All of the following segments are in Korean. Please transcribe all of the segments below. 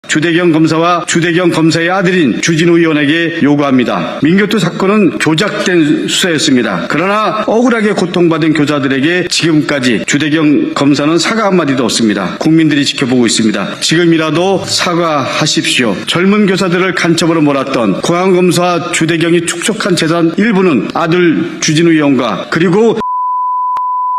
주대경 검사와 주대경 검사의 아들인 주진우 의원에게 요구합니다. 민교투 사건은 조작된 수사였습니다. 그러나 억울하게 고통받은 교사들에게 지금까지 주대경 검사는 사과 한마디도 없습니다. 국민들이 지켜보고 있습니다. 지금이라도 사과하십시오. 젊은 교사들을 간첩으로 몰았던 공안검사 주대경이 축적한 재산 일부는 아들 주진우 의원과 그리고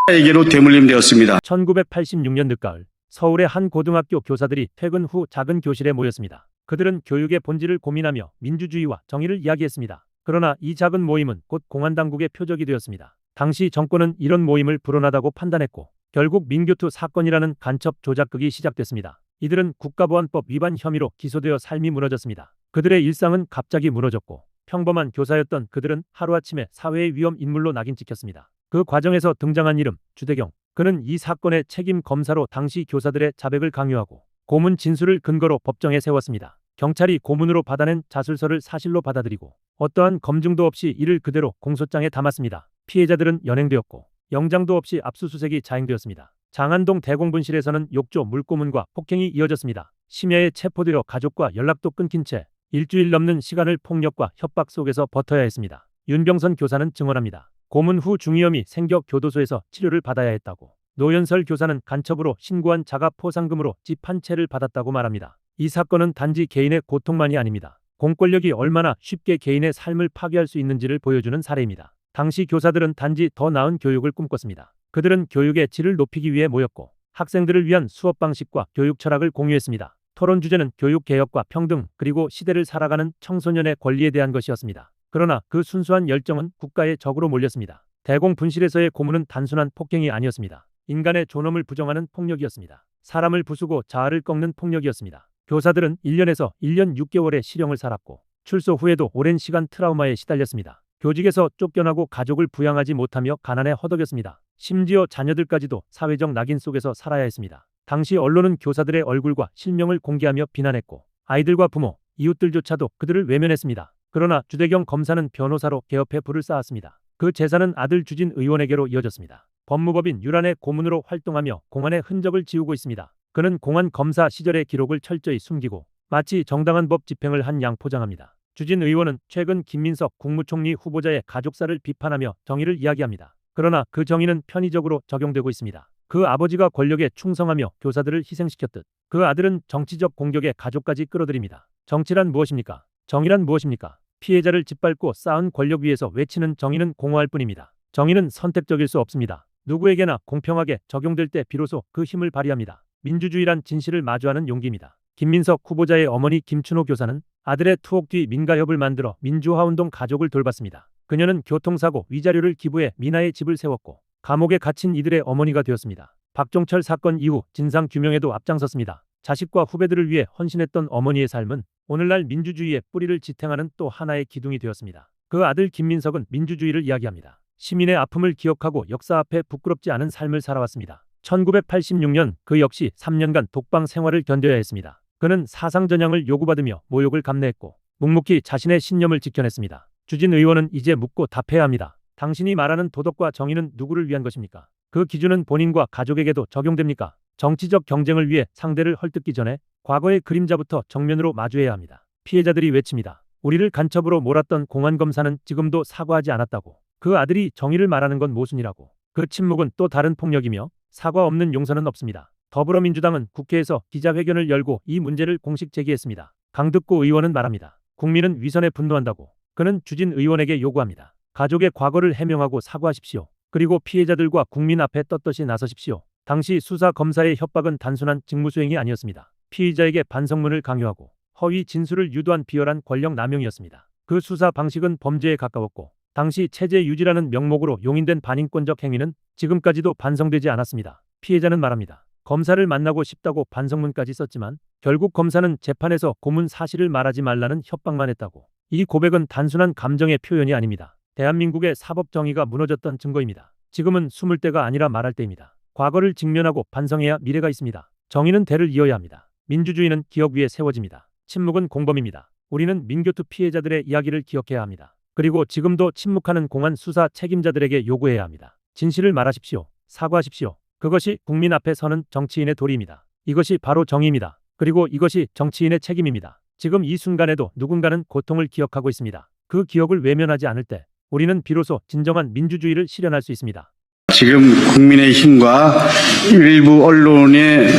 에게로 대물림되었습니다. 1986년 늦가을 서울의 한 고등학교 교사들이 퇴근 후 작은 교실에 모였습니다. 그들은 교육의 본질을 고민하며 민주주의와 정의를 이야기했습니다. 그러나 이 작은 모임은 곧 공안당국의 표적이 되었습니다. 당시 정권은 이런 모임을 불온하다고 판단했고 결국 민교투 사건이라는 간첩 조작극이 시작됐습니다. 이들은 국가보안법 위반 혐의로 기소되어 삶이 무너졌습니다. 그들의 일상은 갑자기 무너졌고 평범한 교사였던 그들은 하루아침에 사회의 위험 인물로 낙인 찍혔습니다. 그 과정에서 등장한 이름 주대경. 그는 이 사건의 책임 검사로 당시 교사들의 자백을 강요하고 고문 진술을 근거로 법정에 세웠습니다. 경찰이 고문으로 받아낸 자술서를 사실로 받아들이고 어떠한 검증도 없이 이를 그대로 공소장에 담았습니다. 피해자들은 연행되었고 영장도 없이 압수수색이 자행되었습니다. 장안동 대공분실에서는 욕조 물고문과 폭행이 이어졌습니다. 심야에 체포되어 가족과 연락도 끊긴 채 일주일 넘는 시간을 폭력과 협박 속에서 버텨야 했습니다. 윤병선 교사는 증언합니다. 고문 후 중이염이 생겨 교도소에서 치료를 받아야 했다고. 노연설 교사는 간첩으로 신고한 자가 포상금으로 집 한 채를 받았다고 말합니다. 이 사건은 단지 개인의 고통만이 아닙니다. 공권력이 얼마나 쉽게 개인의 삶을 파괴할 수 있는지를 보여주는 사례입니다. 당시 교사들은 단지 더 나은 교육을 꿈꿨습니다. 그들은 교육의 질을 높이기 위해 모였고 학생들을 위한 수업 방식과 교육 철학을 공유했습니다. 토론 주제는 교육 개혁과 평등 그리고 시대를 살아가는 청소년의 권리에 대한 것이었습니다. 그러나 그 순수한 열정은 국가의 적으로 몰렸습니다. 대공분실에서의 고문은 단순한 폭행이 아니었습니다. 인간의 존엄을 부정하는 폭력이었습니다. 사람을 부수고 자아를 꺾는 폭력이었습니다. 교사들은 1년에서 1년 6개월의 실형을 살았고 출소 후에도 오랜 시간 트라우마에 시달렸습니다. 교직에서 쫓겨나고 가족을 부양하지 못하며 가난에 허덕였습니다. 심지어 자녀들까지도 사회적 낙인 속에서 살아야 했습니다. 당시 언론은 교사들의 얼굴과 실명을 공개하며 비난했고 아이들과 부모, 이웃들조차도 그들을 외면했습니다. 그러나 주대경 검사는 변호사로 개업해 불을 쌓았습니다. 그 재산은 아들 주진 의원에게로 이어졌습니다. 법무법인 유란의 고문으로 활동하며 공안의 흔적을 지우고 있습니다. 그는 공안 검사 시절의 기록을 철저히 숨기고 마치 정당한 법 집행을 한 양 포장합니다. 주진 의원은 최근 김민석 국무총리 후보자의 가족사를 비판하며 정의를 이야기합니다. 그러나 그 정의는 편의적으로 적용되고 있습니다. 그 아버지가 권력에 충성하며 교사들을 희생시켰듯 그 아들은 정치적 공격에 가족까지 끌어들입니다. 정치란 무엇입니까? 정의란 무엇입니까? 피해자를 짓밟고 쌓은 권력 위에서 외치는 정의는 공허할 뿐입니다. 정의는 선택적일 수 없습니다. 누구에게나 공평하게 적용될 때 비로소 그 힘을 발휘합니다. 민주주의란 진실을 마주하는 용기입니다. 김민석 후보자의 어머니 김춘호 교사는 아들의 투옥 뒤 민가협을 만들어 민주화운동 가족을 돌봤습니다. 그녀는 교통사고 위자료를 기부해 민아의 집을 세웠고 감옥에 갇힌 이들의 어머니가 되었습니다. 박종철 사건 이후 진상규명에도 앞장섰습니다. 자식과 후배들을 위해 헌신했던 어머니의 삶은 오늘날 민주주의의 뿌리를 지탱하는 또 하나의 기둥이 되었습니다. 그 아들 김민석은 민주주의를 이야기합니다. 시민의 아픔을 기억하고 역사 앞에 부끄럽지 않은 삶을 살아왔습니다. 1986년 그 역시 3년간 독방 생활을 견뎌야 했습니다. 그는 사상전향을 요구받으며 모욕을 감내했고 묵묵히 자신의 신념을 지켜냈습니다. 주진 의원은 이제 묻고 답해야 합니다. 당신이 말하는 도덕과 정의는 누구를 위한 것입니까? 그 기준은 본인과 가족에게도 적용됩니까? 정치적 경쟁을 위해 상대를 헐뜯기 전에 과거의 그림자부터 정면으로 마주해야 합니다. 피해자들이 외칩니다. 우리를 간첩으로 몰았던 공안검사는 지금도 사과하지 않았다고. 그 아들이 정의를 말하는 건 모순이라고. 그 침묵은 또 다른 폭력이며 사과 없는 용서는 없습니다. 더불어민주당은 국회에서 기자회견을 열고 이 문제를 공식 제기했습니다. 강득구 의원은 말합니다. 국민은 위선에 분노한다고. 그는 주진 의원에게 요구합니다. 가족의 과거를 해명하고 사과하십시오. 그리고 피해자들과 국민 앞에 떳떳이 나서십시오. 당시 수사 검사의 협박은 단순한 직무수행이 아니었습니다. 피의자에게 반성문을 강요하고 허위 진술을 유도한 비열한 권력 남용이었습니다. 그 수사 방식은 범죄에 가까웠고 당시 체제 유지라는 명목으로 용인된 반인권적 행위는 지금까지도 반성되지 않았습니다. 피해자는 말합니다. 검사를 만나고 싶다고 반성문까지 썼지만 결국 검사는 재판에서 고문 사실을 말하지 말라는 협박만 했다고. 이 고백은 단순한 감정의 표현이 아닙니다. 대한민국의 사법 정의가 무너졌던 증거입니다. 지금은 숨을 때가 아니라 말할 때입니다. 과거를 직면하고 반성해야 미래가 있습니다. 정의는 대를 이어야 합니다. 민주주의는 기억 위에 세워집니다. 침묵은 공범입니다. 우리는 민교투 피해자들의 이야기를 기억해야 합니다. 그리고 지금도 침묵하는 공안 수사 책임자들에게 요구해야 합니다. 진실을 말하십시오. 사과하십시오. 그것이 국민 앞에 서는 정치인의 도리입니다. 이것이 바로 정의입니다. 그리고 이것이 정치인의 책임입니다. 지금 이 순간에도 누군가는 고통을 기억하고 있습니다. 그 기억을 외면하지 않을 때 우리는 비로소 진정한 민주주의를 실현할 수 있습니다. 지금 국민의힘과 일부 언론의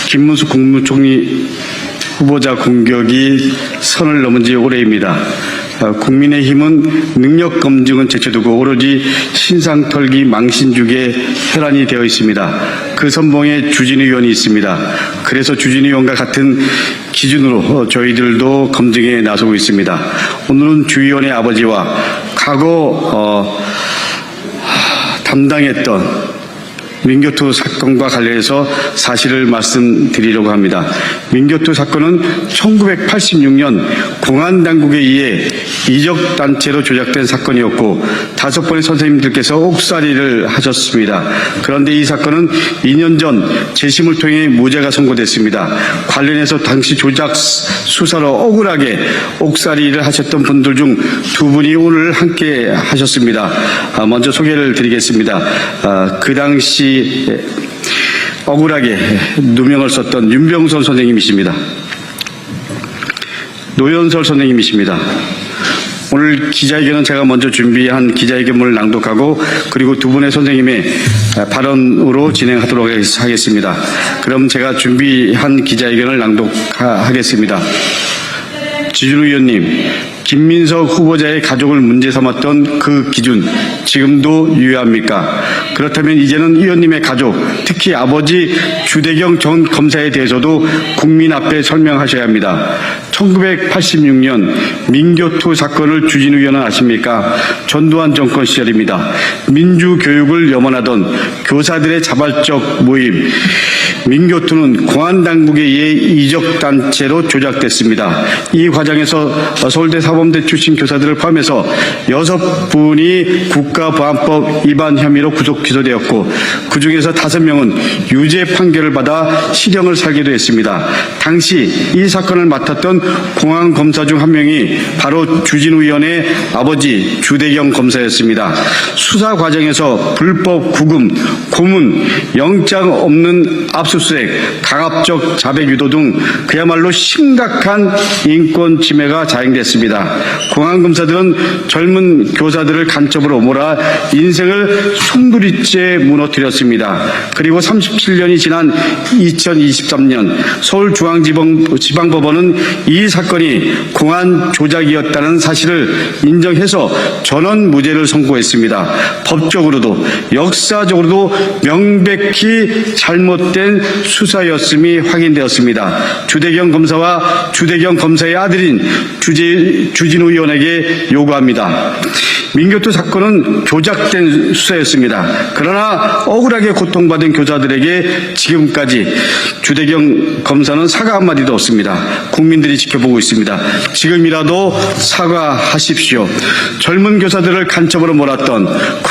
김문수 국무총리 후보자 공격이 선을 넘은 지 오래입니다. 국민의힘은 능력 검증은 제쳐두고 오로지 신상 털기 망신주기에 혈안이 되어 있습니다. 그 선봉에 주진우 의원이 있습니다. 그래서 주진우 의원과 같은 기준으로 저희들도 검증에 나서고 있습니다. 오늘은 주 의원의 아버지와 과거 담당했던 민교토 사건과 관련해서 사실을 말씀드리려고 합니다. 민교토 사건은 1986년 공안당국에 의해 이적단체로 조작된 사건이었고 5번의 선생님들께서 옥살이를 하셨습니다. 그런데 이 사건은 2년 전 재심을 통해 무죄가 선고됐습니다. 관련해서 당시 조작 수사로 억울하게 옥살이를 하셨던 분들 중 2분이 오늘 함께 하셨습니다. 먼저 소개를 드리겠습니다. 그 당시 억울하게 누명을 썼던 윤병선 선생님이십니다. 노현설 선생님이십니다. 오늘 기자회견은 제가 먼저 준비한 기자회견문을 낭독하고 그리고 2분의 선생님의 발언으로 진행하도록 하겠습니다. 그럼 제가 준비한 기자회견을 낭독하겠습니다. 주진우 의원님, 김민석 후보자의 가족을 문제 삼았던 그 기준 지금도 유효합니까? 그렇다면 이제는 의원님의 가족, 특히 아버지 주대경 전 검사에 대해서도 국민 앞에 설명하셔야 합니다. 1986년 민교토 사건을 주진우 의원은 아십니까? 전두환 정권 시절입니다. 민주교육을 염원하던 교사들의 자발적 모임 민교토는 공안당국에 의해 이적단체로 조작됐습니다. 이 과정에서 서울대 사범대 출신 교사들을 포함해서 6분이 국가보안법 위반 혐의로 구속 기소되었고 그중에서 5명은 유죄 판결을 받아 실형을 살기도 했습니다. 당시 이 사건을 맡았던 공안검사 중 한 명이 바로 주진우 의원의 아버지 주대경 검사였습니다. 수사 과정에서 불법 구금, 고문, 영장 없는 압수수색, 강압적 자백 유도 등 그야말로 심각한 인권 침해가 자행됐습니다. 공안검사들은 젊은 교사들을 간첩으로 몰아 인생을 송두리째 무너뜨렸습니다. 그리고 37년이 지난 2023년 서울중앙지방법원은 이 사건이 공안 조작이었다는 사실을 인정해서 전원 무죄를 선고했습니다. 법적으로도 역사적으로도 명백히 잘못된 수사였음이 확인되었습니다. 주대경 검사와 주대경 검사의 아들인 주진우 의원에게 요구합니다. 민교토 사건은 조작된 수사였습니다. 그러나 억울하게 고통받은 교사들에게 지금까지 주대경 검사는 사과 한마디도 없습니다. 국민들이 지켜보고 있습니다. 지금이라도 사과하십시오. 젊은 교사들을 간첩으로 몰았던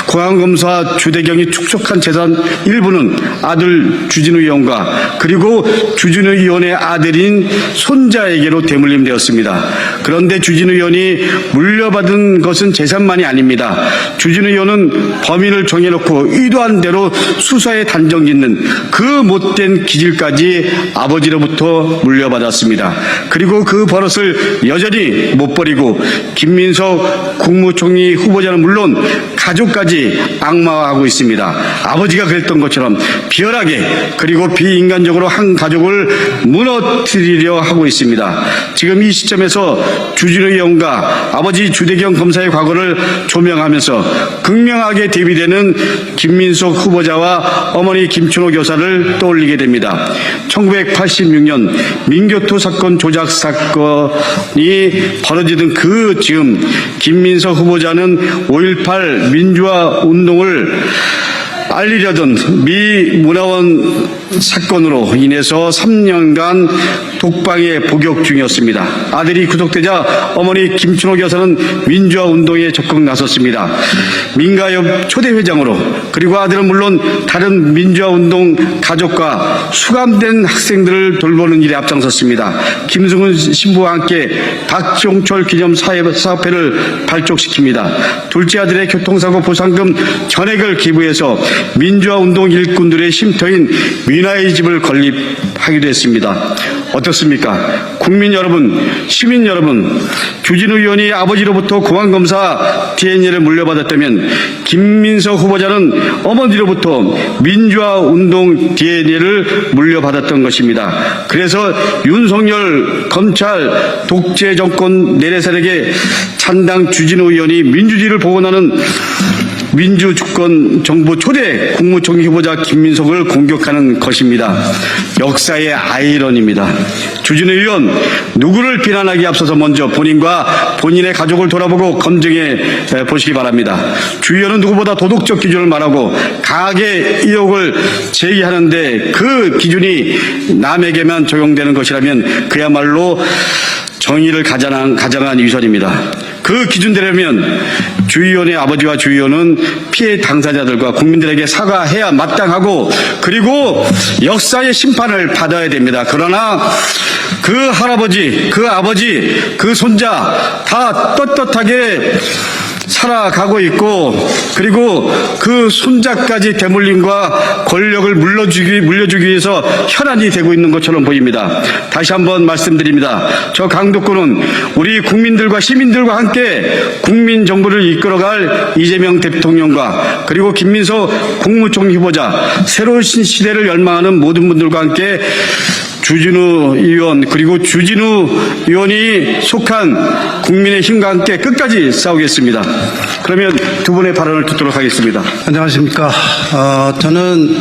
공안검사 주대경이 축적한 재산 일부는 아들 주진우 의원과 그리고 주진우 의원의 아들인 손자에게로 되물림되었습니다. 그런데 주진우 의원이 물려받은 것은 재산만이 아닙니다. 주진우 의원은 범인을 정해놓고 의도한 대로 수사에 단정짓는 그 못된 기질까지 아버지로부터 물려받았습니다. 그리고 그 버릇을 여전히 못 버리고 김민석 국무총리 후보자는 물론 가족까지 악마화하고 있습니다. 아버지가 그랬던 것처럼 비열하게 그리고 비인간적으로 한 가족을 무너뜨리려 하고 있습니다. 지금 이 시점에서 주진우 의원과 아버지 주대경 검사의 과거를 조명하면서 극명하게 대비되는 김민석 후보자와 어머니 김춘호 교사를 떠올리게 됩니다. 1986년 민교토 사건 조작 사건이 벌어지던 그 즈음 김민석 후보자는 5.18 민주화 운동을 알리려던 미 문화원 사건으로 인해서 3년간 독방에 복역 중이었습니다. 아들이 구속되자 어머니 김춘호 교사는 민주화 운동에 적극 나섰습니다. 민가협 초대 회장으로 그리고 아들은 물론 다른 민주화 운동 가족과 수감된 학생들을 돌보는 일에 앞장섰습니다. 김승훈 신부와 함께 박종철 기념 사업회를 발족시킵니다. 둘째 아들의 교통사고 보상금 전액을 기부해서 민주화 운동 일꾼들의 쉼터인 민화의 집을 건립합니다. 하기도 했습니다. 어떻습니까? 국민 여러분, 시민 여러분, 주진우 의원이 아버지로부터 공안검사 DNA를 물려받았다면 김민석 후보자는 어머니로부터 민주화운동 DNA를 물려받았던 것입니다. 그래서 윤석열 검찰 독재 정권 내래세력의 찬당 주진우 의원이 민주주의를 복원하는 민주주권 정부 초대 국무총리 후보자 김민석을 공격하는 것입니다. 역사의 아이러니입니다. 주진우 의원, 누구를 비난하기 앞서서 먼저 본인과 본인의 가족을 돌아보고 검증해 보시기 바랍니다. 주 의원은 누구보다 도덕적 기준을 말하고 강하게 의혹을 제기하는데 그 기준이 남에게만 적용되는 것이라면 그야말로 정의를 가장한 위선입니다. 그 기준대로면 주 의원의 아버지와 주 의원은 피해 당사자들과 국민들에게 사과해야 마땅하고 그리고 역사의 심판을 받아야 됩니다. 그러나 그 할아버지, 그 아버지, 그 손자 다 떳떳하게 살아가고 있고 그리고 그 손자까지 대물림과 권력을 물려주기 위해서 혈안이 되고 있는 것처럼 보입니다. 다시 한번 말씀드립니다. 저 강독구는 우리 국민들과 시민들과 함께 국민정부를 이끌어갈 이재명 대통령과 그리고 김민석 국무총리 후보자 새로운 시대를 열망하는 모든 분들과 함께 주진우 의원 그리고 주진우 의원이 속한 국민의힘과 함께 끝까지 싸우겠습니다. 그러면 두 분의 발언을 듣도록 하겠습니다. 안녕하십니까. 저는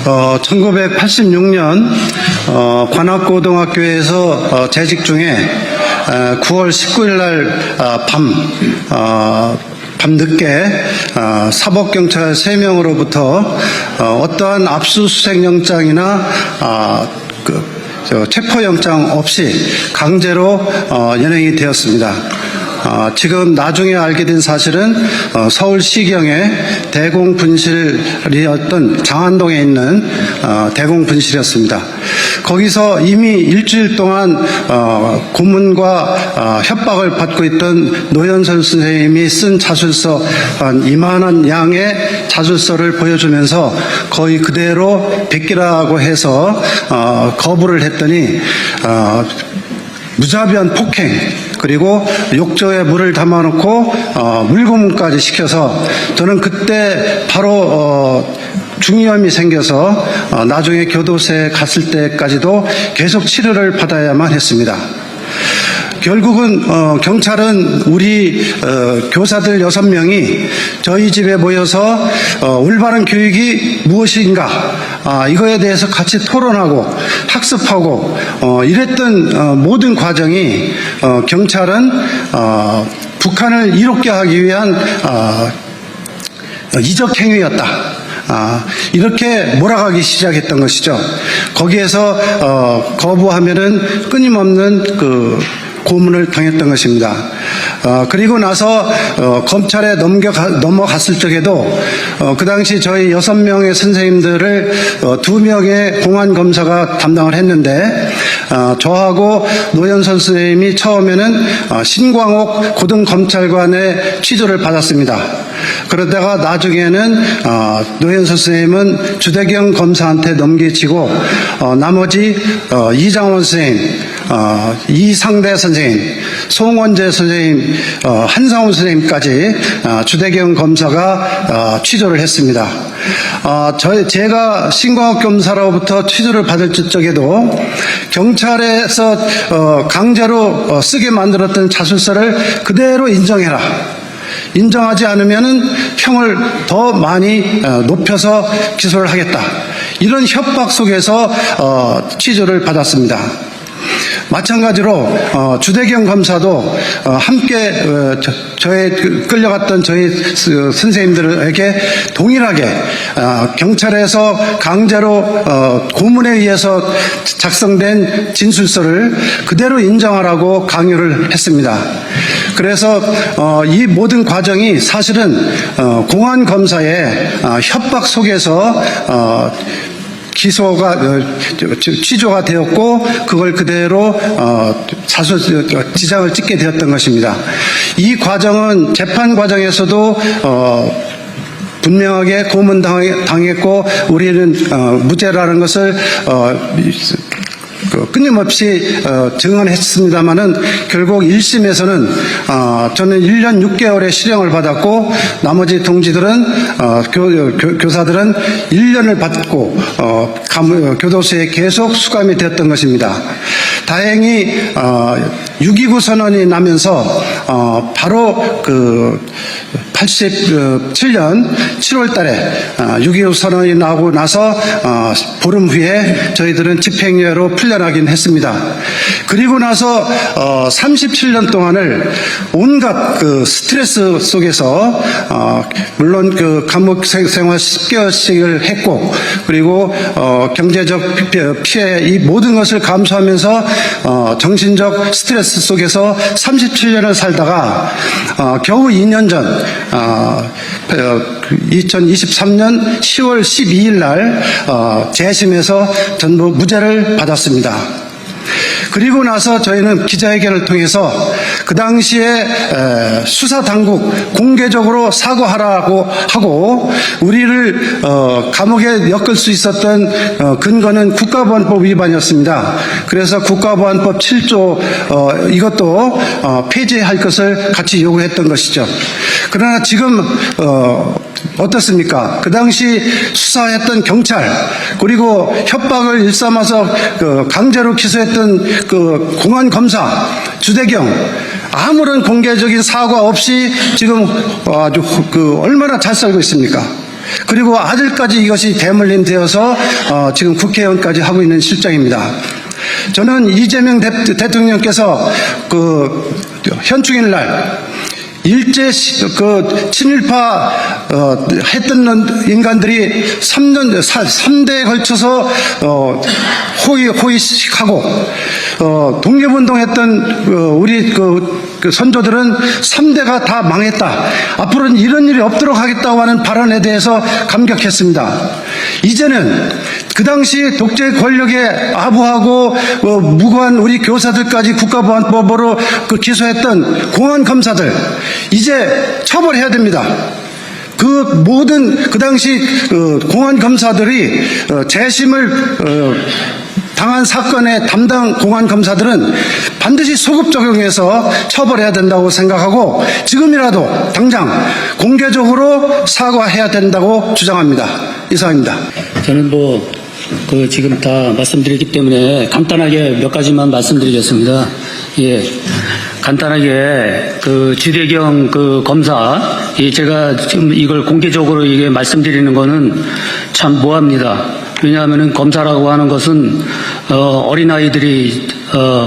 1986년 관악고등학교에서 재직 중에 9월 19일 날 밤늦게 사법경찰 3명으로부터 어떠한 압수수색영장이나 체포영장 없이 강제로 연행이 되었습니다. 지금 나중에 알게 된 사실은 서울시경의 대공분실이었던 장안동에 있는 대공분실이었습니다. 거기서 이미 일주일 동안 고문과 협박을 받고 있던 노현선 선생님이 쓴 자술서 한 이만한 양의 자술서를 보여주면서 거의 그대로 베끼라고 해서 거부를 했더니 무자비한 폭행 그리고 욕조에 물을 담아놓고 물고문까지 시켜서 저는 그때 바로 중이염이 생겨서 나중에 교도소에 갔을 때까지도 계속 치료를 받아야만 했습니다. 결국은 경찰은 우리 교사들 6명이 저희 집에 모여서 올바른 교육이 무엇인가 이거에 대해서 같이 토론하고 학습하고 이랬던 모든 과정이 경찰은 북한을 이롭게 하기 위한 이적 행위였다. 이렇게 몰아가기 시작했던 것이죠. 거기에서 거부하면은 끊임없는 고문을 당했던 것입니다. 그리고 나서 검찰에 넘어갔을 적에도 그 당시 저희 6명의 선생님들을 2명의 공안검사가 담당을 했는데 저하고 노현선 선생님이 처음에는 신광옥 고등검찰관의 취조를 받았습니다. 그러다가 나중에는 노현선 선생님은 주대경 검사한테 넘겨지고 나머지 이장원 선생님, 이상대 선생님, 송원재 선생님, 한상훈 선생님까지 주대경 검사가 취조를 했습니다. 제가 신광옥 검사로부터 취조를 받을 적에도 경찰에서 강제로 쓰게 만들었던 자술서를 그대로 인정해라. 인정하지 않으면은 형을 더 많이 높여서 기소를 하겠다. 이런 협박 속에서 취조를 받았습니다. 마찬가지로 주대경 검사도 함께 끌려갔던 저희 선생님들에게 동일하게 경찰에서 강제로 고문에 의해서 작성된 진술서를 그대로 인정하라고 강요를 했습니다. 그래서 이 모든 과정이 사실은 공안검사의 협박 속에서 취조가 되었고 그걸 그대로 지장을 찍게 되었던 것입니다. 이 과정은 재판 과정에서도 분명하게 고문당했고 우리는 무죄라는 것을 끊임없이 증언했습니다마는 결국 1심에서는 저는 1년 6개월의 실형을 받았고 나머지 동지들은 교사들은 1년을 받고 교도소에 계속 수감이 되었던 것입니다. 다행히 6.29 선언이 나면서 바로 87년 7월 달에 6.25 선언이 나오고 나서 보름 후에 저희들은 집행유예로 풀려나긴 했습니다. 그리고 나서 37년 동안을 온갖 스트레스 속에서 물론 감옥 생활 10개월씩을 했고 그리고 경제적 피해 이 모든 것을 감수하면서 정신적 스트레스 속에서 37년을 살다가 겨우 2년 전 2023년 10월 12일 날 재심에서 전부 무죄를 받았습니다. 그리고 나서 저희는 기자회견을 통해서 그 당시에 수사당국 공개적으로 사과하라고 하고 우리를 감옥에 엮을 수 있었던 근거는 국가보안법 위반이었습니다. 그래서 국가보안법 7조 이것도 폐지할 것을 같이 요구했던 것이죠. 그러나 지금 어떻습니까? 그 당시 수사했던 경찰 그리고 협박을 일삼아서 강제로 기소했던 공안 검사 주대경 아무런 공개적인 사과 없이 지금 아주 얼마나 잘 살고 있습니까? 그리고 아들까지 이것이 대물림되어서 지금 국회의원까지 하고 있는 실정입니다. 저는 이재명 대통령께서 현충일 날 일제 친일파 했던 인간들이 3대에 걸쳐서 호의식하고 독립운동했던 우리 선조들은 3대가 다 망했다. 앞으로는 이런 일이 없도록 하겠다고 하는 발언에 대해서 감격했습니다. 이제는 그 당시 독재 권력에 아부하고 무고한 우리 교사들까지 국가보안법으로 기소했던 공안 검사들 이제 처벌해야 됩니다. 그 당시 공안 검사들이 재심을 당한 사건의 담당 공안 검사들은 반드시 소급 적용해서 처벌해야 된다고 생각하고 지금이라도 당장 공개적으로 사과해야 된다고 주장합니다. 이상입니다. 저는 지금 다 말씀드렸기 때문에 간단하게 몇 가지만 말씀드리겠습니다. 예. 간단하게 주대경 검사 제가 지금 이걸 공개적으로 이게 말씀드리는 거는 참 모호합니다. 왜냐하면은 검사라고 하는 것은 어린아이들이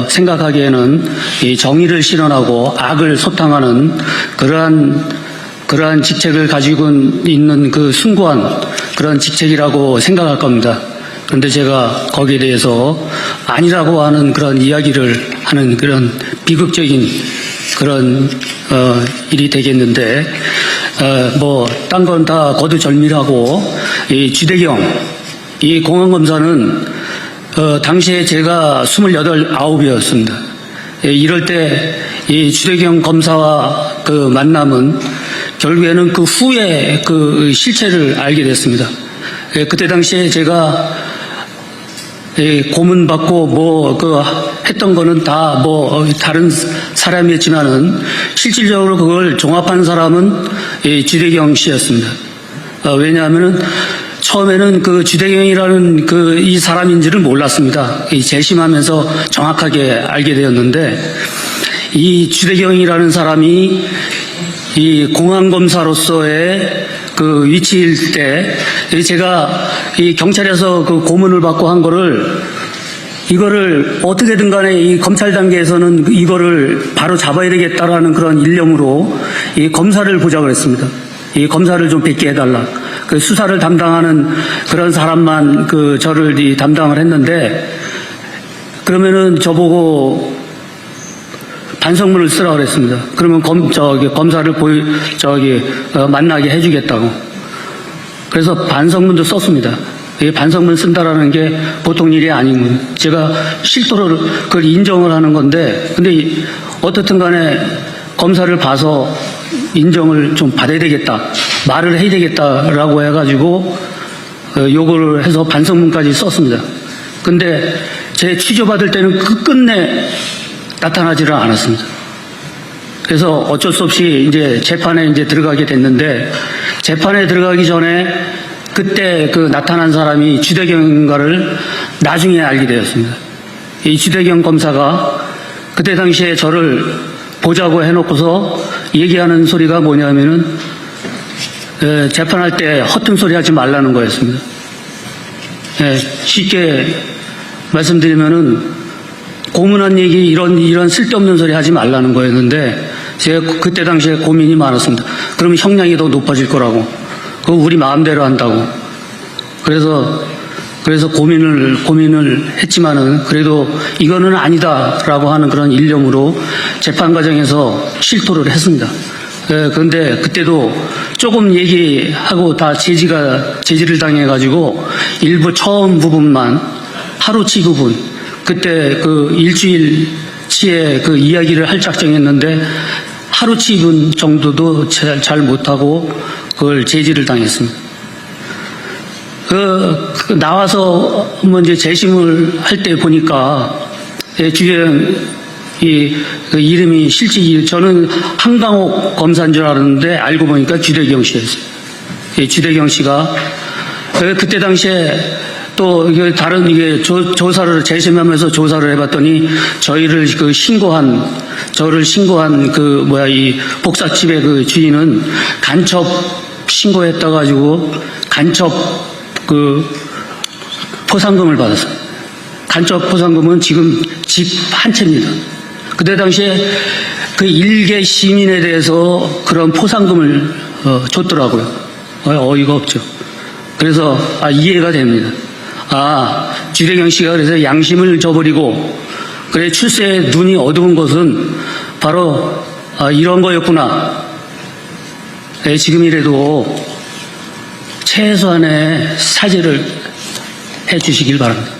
생각하기에는 이 정의를 실현하고 악을 소탕하는 그러한 직책을 가지고 있는 숭고한 그런 직책이라고 생각할 겁니다. 그런데 제가 거기에 대해서 아니라고 하는 그런 이야기를 하는 그런 비극적인 그런 일이 되겠는데 딴 건 다 거두절미하고 이 주대경 이 공안검사는 당시에 제가 28, 9이었습니다. 이럴 때 이 주대경 검사와 만남은 결국에는 후에 실체를 알게 됐습니다. 그때 당시에 제가 고문받고 했던 거는 다 다른 사람이었지만은 실질적으로 그걸 종합한 사람은 주대경 씨였습니다. 왜냐하면은 처음에는 주대경이라는 이 사람인지를 몰랐습니다. 재심하면서 정확하게 알게 되었는데 이 주대경이라는 사람이 이 공안검사로서의 위치일 때 제가 이 경찰에서 고문을 받고 한 이거를 어떻게든 간에 이 검찰 단계에서는 이거를 바로 잡아야 되겠다라는 그런 일념으로 이 검사를 보자고 했습니다. 이 검사를 좀 뵙게 해달라. 수사를 담당하는 그런 사람만 저를 담당을 했는데 그러면은 저보고 반성문을 쓰라고 그랬습니다. 그러면 검사를 만나게 해주겠다고. 그래서 반성문도 썼습니다. 이 반성문 쓴다라는 게 보통 일이 아니군. 제가 실도로 그걸 인정을 하는 건데, 근데 어떻든 간에 검사를 봐서 인정을 좀 받아야 되겠다. 말을 해야 되겠다라고 해가지고 요거를 해서 반성문까지 썼습니다. 근데 제 취조받을 때는 끝내 나타나지를 않았습니다. 그래서 어쩔 수 없이 이제 재판에 이제 들어가게 됐는데, 재판에 들어가기 전에 그때 그 나타난 사람이 주대경인가를 나중에 알게 되었습니다. 이 주대경 검사가 그때 당시에 저를 보자고 해놓고서 얘기하는 소리가 뭐냐면은 재판할 때 허튼 소리 하지 말라는 거였습니다. 쉽게 말씀드리면은 고문한 얘기 이런 쓸데없는 소리 하지 말라는 거였는데, 제가 그때 당시에 고민이 많았습니다. 그러면 형량이 더 높아질 거라고. 그거 우리 마음대로 한다고. 그래서 고민을 했지만은 그래도 이거는 아니다라고 하는 그런 일념으로 재판 과정에서 실토를 했습니다. 그런데 그때도 조금 얘기하고 다 제지를 당해가지고 일부 처음 부분만 하루치 부분, 그때 그 일주일치의 그 이야기를 할 작정했는데 하루치 분 정도도 잘 못하고 그걸 제지를 당했습니다. 나와서 한번 이제 재심을 할 때 보니까 주연 그 이름이 실제 저는 한강옥 검사인 줄 알았는데 알고 보니까 주대경 씨였어요. 주대경 씨가 그때 당시에 또 이게 다른 이게 조사를 재심하면서 조사를 해봤더니 저를 신고한 이 복사집의 그 주인은 간첩 신고했다 가지고 간첩 그 포상금을 받았어요. 간첩 포상금은 지금 집 한 채입니다. 그때 당시에 그 일개 시민에 대해서 그런 포상금을 줬더라고요. 어이가 없죠. 그래서 이해가 됩니다. 주대경 씨가 그래서 양심을 저버리고 그래 출세에 눈이 어두운 것은 바로 이런 거였구나. 지금이라도 최소한의 사죄를 해 주시길 바랍니다.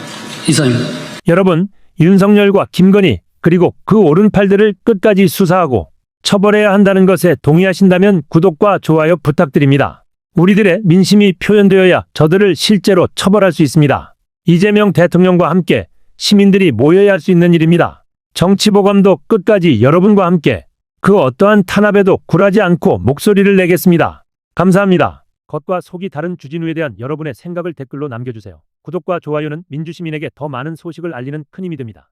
이상입니다. 여러분, 윤석열과 김건희 그리고 그 오른팔들을 끝까지 수사하고 처벌해야 한다는 것에 동의하신다면 구독과 좋아요 부탁드립니다. 우리들의 민심이 표현되어야 저들을 실제로 처벌할 수 있습니다. 이재명 대통령과 함께 시민들이 모여야 할 수 있는 일입니다. 정치보감도 끝까지 여러분과 함께 그 어떠한 탄압에도 굴하지 않고 목소리를 내겠습니다. 감사합니다. 겉과 속이 다른 주진우에 대한 여러분의 생각을 댓글로 남겨주세요. 구독과 좋아요는 민주시민에게 더 많은 소식을 알리는 큰 힘이 됩니다.